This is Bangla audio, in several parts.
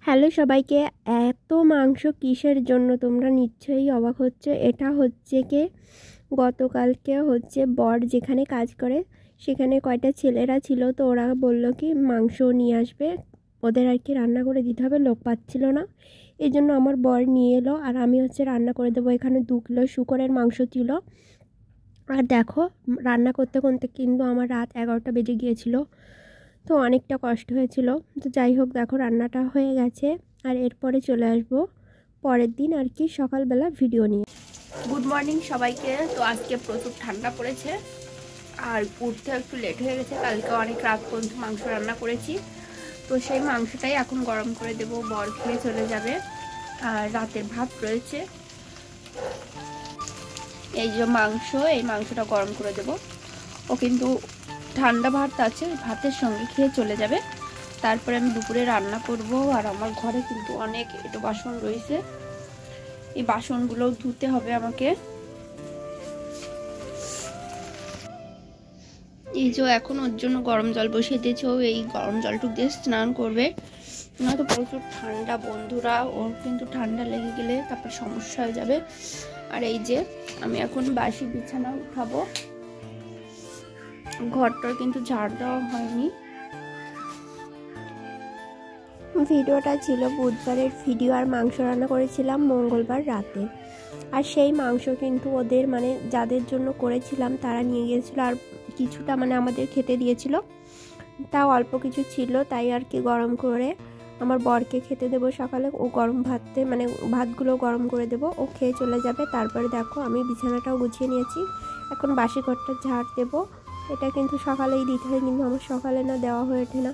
হ্যালো সবাইকে। এত মাংস কিসের জন্য তোমরা নিশ্চয়ই অবাক হচ্ছে। এটা হচ্ছে কি গতকালকে হচ্ছে বর যেখানে কাজ করে সেখানে কয়টা ছেলেরা ছিল, তো ওরা বললো কি মাংস নিয়ে আসবে, ওদের আর কি রান্না করে দিতে হবে, লোক পাচ্ছিল না। এই জন্য আমার বর নিয়ে এলো আর আমি হচ্ছে রান্না করে দেবো। এখানে 2 কিলো শূকরের মাংস ছিল। আর দেখো রান্না করতে করতে কিন্তু আমার রাত 11টা বেজে গিয়েছিল, তো অনেকটা কষ্ট হয়েছিল। তো যাই হোক, দেখো রান্নাটা হয়ে গেছে। আর এরপরে চলে আসবো পরের দিন আর কি সকালবেলা ভিডিও নিয়ে। গুড মর্নিং সবাইকে। তো আজকে প্রচুর ঠান্ডা পড়েছে আর উঠতে একটু লেট হয়ে গেছে। কালকে অনেক রাত পর্যন্ত মাংস রান্না করেছি, তো সেই মাংসটাই এখন গরম করে দেবো, বর খেয়ে চলে যাবে। আর রাতের ভাত রয়েছে, এই যে মাংস, এই মাংসটা গরম করে দেবো। ও কিন্তু ঠান্ডা ভাত আছে, ভাতের সঙ্গে খেয়ে চলে যাবে। তারপরে আমি দুপুরে রান্না করব। আর আমার ঘরে কিন্তু অনেক একটু বাসন রয়েছে, এই বাসনগুলো ধুতে হবে আমাকে। এই যে এখন ওর জন্য গরম জল বসিয়ে দিয়েছে, ও এই গরম জলটুক দিয়ে স্নান করবে। নয়তো প্রচুর ঠান্ডা বন্ধুরা, ওর কিন্তু ঠান্ডা লেগে গেলে তারপর সমস্যা হয়ে যাবে। আর এই যে আমি এখন বাসি বিছানা উঠাবো। ঘরটার কিন্তু ঝাড় দেওয়া হয়নি। ভিডিওটা ছিল বুধবারের ভিডিও, আর মাংস রান্না করেছিলাম মঙ্গলবার রাতে। আর সেই মাংস কিন্তু ওদের মানে যাদের জন্য করেছিলাম তারা নিয়ে গিয়েছিল, আর কিছুটা মানে আমাদের খেতে দিয়েছিল, তাও অল্প কিছু ছিল, তাই আর কি গরম করে আমার বরকে খেতে দেবো সকালে। ও গরম ভাতে মানে ভাতগুলো গরম করে দেবো, ও খেয়ে চলে যাবে। তারপরে দেখো আমি বিছানাটাও গুছিয়ে নিয়েছি, এখন বাসি ঘরটা ঝাড় দেবো। এটা কিন্তু সকালেই দিতে হয়, কিন্তু আমার সকালে না দেওয়া হয়ে ওঠে না,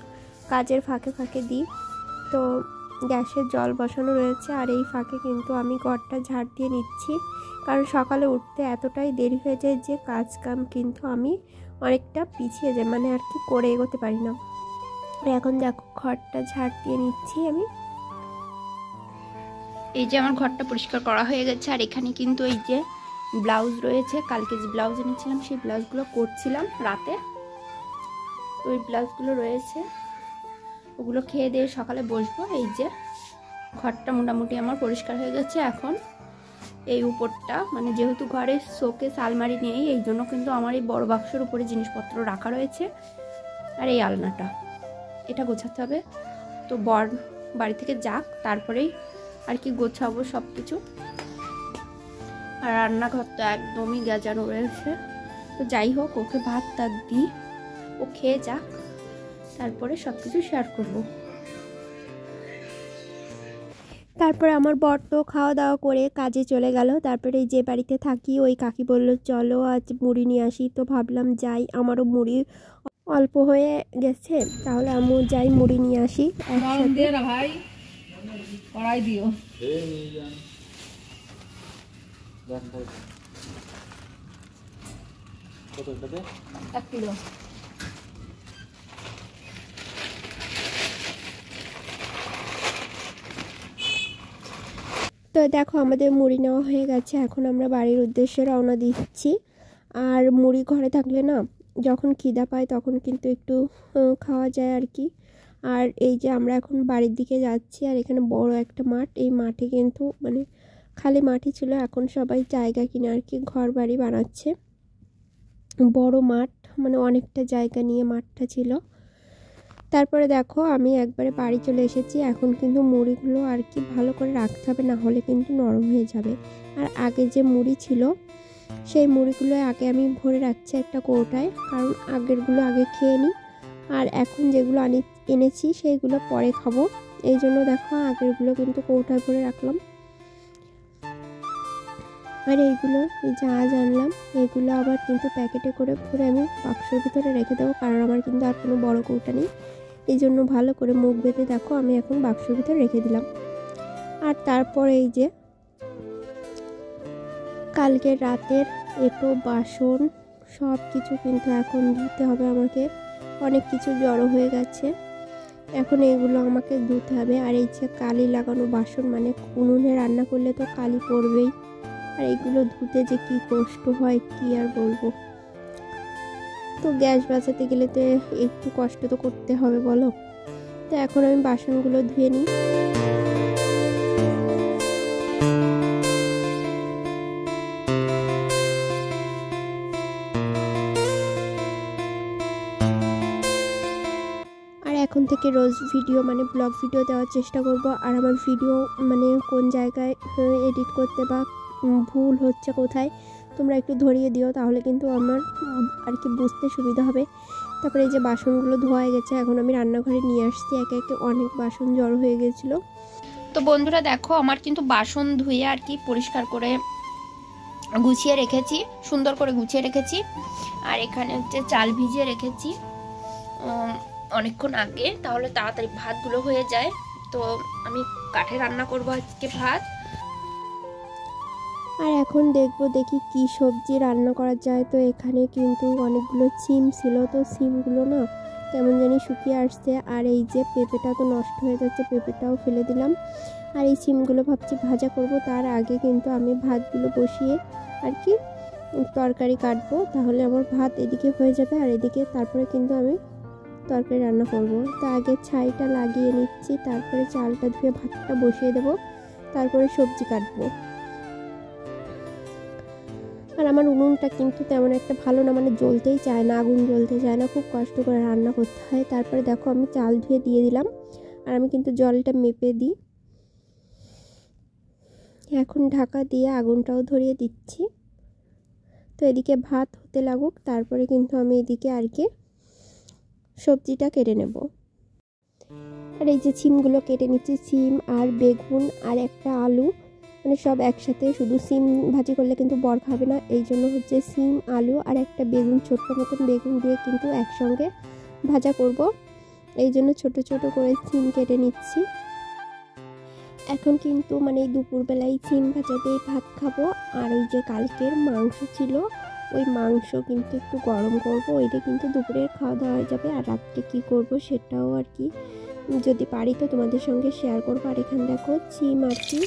কাজের ফাঁকে ফাঁকে দিই। তো গ্যাসের জল বসানো রয়েছে, আর এই ফাঁকে কিন্তু আমি ঘরটা ঝাড় দিয়ে নিচ্ছি, কারণ সকালে উঠতে এতটাই দেরি হয়ে যায় যে কাজ কাম কিন্তু আমি অনেকটা পিছিয়ে যাই, মানে আর কি করে এগোতে পারি না। এখন দেখো ঘরটা ঝাড় দিয়ে নিচ্ছি আমি। এই যে আমার ঘরটা পরিষ্কার করা হয়ে গেছে। আর এখানে কিন্তু এই যে ব্লাউজ রয়েছে, কালকে যে ব্লাউজ এনেছিলাম সেই ব্লাউজগুলো করছিলাম রাতে, তো ওই ব্লাউজগুলো রয়েছে, ওগুলো খেয়ে দিয়ে সকালে বসবো। এই যে ঘরটা মোটামুটি আমার পরিষ্কার হয়ে গেছে। এখন এই উপরটা মানে যেহেতু ঘরে শোকেস আলমারি নেই, এই জন্য কিন্তু আমার এই বড় বাক্সের উপরে জিনিসপত্র রাখা রয়েছে। আর এই আলনাটা, এটা গোছাতে হবে। তো বর বাড়ি থেকে যাক, তারপরেই আর কি গোছাবো সব কিছু। আর রান্নাঘর তো একদমই গেজানো রয়েছে। তো যাই হোক, ওকে ভাত টাত দিই, ও খেয়ে যাক, তারপরে সব কিছু শেয়ার করবো। তারপরে আমার বর তো খাওয়া দাওয়া করে কাজে চলে গেল। তারপরে যে বাড়িতে থাকি ওই কাকি বলল চলো আজ মুড়ি নিয়ে আসি, তো ভাবলাম যাই, আমারও মুড়ি অল্প হয়ে গেছে, তাহলে আমিও যাই মুড়ি নিয়ে আসি একসাথে। ভাই কড়াই দিও। কত টাকা? 1 কিলো। তো দেখো আমাদের মুড়ি নেওয়া হয়ে গেছে, এখন আমরা বাড়ির উদ্দেশ্যে রওনা দিচ্ছি। আর মুড়ি ঘরে থাকলে না যখন খিদা পায় তখন কিন্তু একটু খাওয়া যায় আর কি। আর এই যে আমরা এখন বাড়ির দিকে যাচ্ছি, আর এখানে বড় একটা মাঠ, এই মাঠে কিন্তু মানে খালি মাঠই ছিল, এখন সবাই জায়গা কিনে আর কি ঘর বাড়ি বানাচ্ছে। বড় মাঠ, মানে অনেকটা জায়গা নিয়ে মাঠটা ছিল। তারপরে দেখো আমি একবারে বাড়ি চলে এসেছি। এখন কিন্তু মুড়িগুলো আর কি ভালো করে রাখতে হবে, না হলে কিন্তু নরম হয়ে যাবে। আর আগে যে মুড়ি ছিল সেই মুড়িগুলো আগে আমি ভরে রাখছি একটা কৌটায়, কারণ আগেরগুলো আগে খেয়ে নিই, আর এখন যেগুলো এনেছি সেইগুলো পরে খাবো। এই জন্য দেখো আগেরগুলো কিন্তু কৌটায় ভরে রাখলাম। আর এইগুলো যা আনলাম এগুলো আবার কিন্তু প্যাকেটে করে ভরে আমি বাক্সের ভিতরে রেখে দেবো, কারণ আমার কিন্তু আর কোনো বড় কৌটা নেই। এই জন্য ভালো করে মুখ বেঁধে দেখো আমি এখন বাক্সের ভিতরে রেখে দিলাম। আর তারপর এই যে কালকে রাতের এঁটো বাসন সব কিছু কিন্তু এখন ধুতে হবে আমাকে, অনেক কিছু জড়ো হয়ে গেছে, এখন এগুলো আমাকে ধুতে হবে। আর এই যে কালি লাগানো বাসন, মানে উনুনে রান্না করলে তো কালি পড়বেই, আর এগুলো ধুতে যে কি কষ্ট হয় কি আর বলবো। তো গ্যাস বাঁচাতে গেলে তো একটু কষ্ট তো করতে হবে বলো। তো এখন আমি বাসনগুলো ধুয়ে নিই। থেকে রোজ ভিডিও মানে ব্লগ ভিডিও দেওয়ার চেষ্টা করব। আর আমার ভিডিও মানে কোন জায়গায় এডিট করতে বা ভুল হচ্ছে কোথায় তোমরা একটু ধরিয়ে দিও, তাহলে কিন্তু আমার আর কি বুঝতে সুবিধা হবে। তারপরে এই যে বাসনগুলো ধোয়া হয়ে গেছে, এখন আমি রান্নাঘরে নিয়ে আসছি। একে একে অনেক বাসন জড়ো হয়ে গেছিলো। তো বন্ধুরা দেখো, আমার কিন্তু বাসন ধুয়ে আর কি পরিষ্কার করে গুছিয়ে রেখেছি, সুন্দর করে গুছিয়ে রেখেছি। আর এখানে হচ্ছে চাল ভিজিয়ে রেখেছি অনেকক্ষণ আগে, তাহলে তাড়াতাড়ি ভাতগুলো হয়ে যায়। তো আমি কাঠে রান্না করব আজকে ভাত। আর এখন দেখি কি সবজি রান্না করা যায়। তো এখানে কিন্তু অনেকগুলো সিম ছিল, তো সিমগুলো না কেমন জানি শুকিয়ে আসছে। আর এই যে পেঁপেটা তো নষ্ট হয়ে যাচ্ছে, পেঁপেটাও ফেলে দিলাম। আর এই সিমগুলো ভাবছি ভাজা করব। তার আগে কিন্তু আমি ভাতগুলো বসিয়ে আর কি তরকারি কাটবো, তাহলে আমার ভাত এদিকে হয়ে যাবে আর এদিকে তারপরে কিন্তু আমি তরকারি রান্না করব। তো আগে ছাইটা লাগিয়ে নিচ্ছি, তারপরে চালটা ধুয়ে ভাতটা বসিয়ে দেব, তারপরে সবজি কাটবো। আর আমার উনুনটা কিন্তু তেমন একটা ভালো না, মানে জ্বলতেই চায় না, আগুন জ্বলতে চায় না, খুব কষ্ট করে রান্না করতে হয়। তারপরে দেখো আমি চাল ধুয়ে দিয়ে দিলাম, আর আমি কিন্তু জলটা মেপে দিই। এখন ঢাকা দিয়ে আগুনটাও ধরিয়ে দিচ্ছি। তো এদিকে ভাত হতে লাগুক, তারপরে কিন্তু আমি এদিকে আর কি সবজিটা কেটে নেব। আর এই যে সিমগুলো কেটে নিচ্ছি, সিম আর বেগুন আর একটা আলু, মানে সব একসাথে। শুধু সিম ভাজি করলে কিন্তু বর খাবে না, এই জন্য হচ্ছে সিম আলু আর একটা বেগুন, ছোট্ট মতন বেগুন দিয়ে কিন্তু একসঙ্গে ভাজা করব। এই জন্য ছোট ছোট করে সিম কেটে নিচ্ছি। এখন কিন্তু মানে এই দুপুরবেলায় সিম ভাজা দিয়ে ভাত খাবো। আর ওই যে কালকের মাংস ছিল, ওই মাংস কিন্তু একটু গরম করব, ওইটা কিন্তু দুপুরের খাওয়া দাওয়া হয়ে যাবে। আর রাত্রে কী করব সেটাও আর কি যদি পারি তো তোমাদের সঙ্গে শেয়ার করবো। আর এখানে দেখো সিম আর কি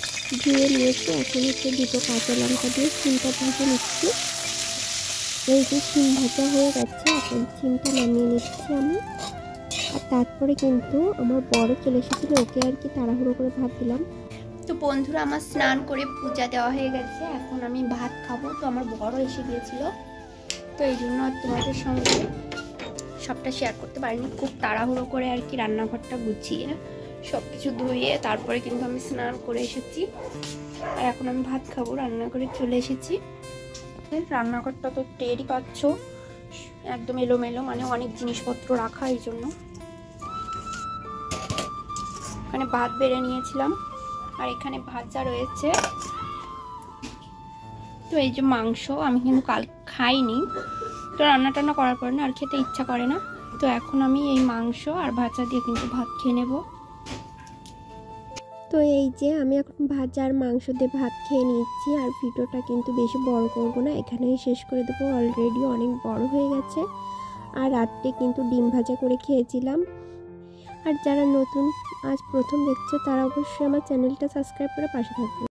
ধুয়ে নিয়েছি, এখন হচ্ছে দুটো কাঁচা লঙ্কা দিয়ে সিমটা ভেজে নিচ্ছি। এই যে সিম ভাজা হয়ে গেছে, এখন সিমটা নামিয়ে নিচ্ছি আমি। আর তারপরে কিন্তু আমার বড় চলে এসেছিলো, ওকে আর কি তাড়াহুড়ো করে ভাত দিলাম। তো বন্ধুরা আমার স্নান করে পূজা দেওয়া হয়ে গেছে, এখন আমি ভাত খাবো। তো আমার বড় এসে গিয়েছিল, তো এই জন্য আর তোমাদের সঙ্গে সবটা শেয়ার করতে পারিনি। খুব তাড়াহুড়ো করে আর কি রান্নাঘরটা গুছিয়ে সব কিছু ধুয়ে তারপরে কিন্তু আমি স্নান করে এসেছি। আর এখন আমি ভাত খাবো, রান্নাঘরে চলে এসেছি। রান্নাঘরটা তো টেরই পাচ্ছ, একদম এলোমেলো, মানে অনেক জিনিসপত্র রাখা, এই জন্য। এখানে ভাত বেড়ে নিয়েছিলাম, আর এখানে ভাজা রয়েছে। তো এই যে মাংস, আমি কিন্তু কাল খাইনি, তো রান্না টান্না করার পর না আর খেতে ইচ্ছা করে না। তো এখন আমি এই মাংস আর ভাজা দিয়ে কিন্তু ভাত খেয়ে নেব। তো এই যে আমি এখন ভাজা আর মাংস দিয়ে ভাত খেয়ে নিচ্ছি। আর ভিডিওটা কিন্তু বেশি বড় করব না, এখানেই শেষ করে দেবো, অলরেডি অনেক বড় হয়ে গেছে। আর রাত্রে কিন্তু ডিম ভাজা করে খেয়েছিলাম। আর যারা নতুন আজ প্রথম দেখছো তারা অবশ্যই আমার চ্যানেলটা সাবস্ক্রাইব করে পাশে থাকবে।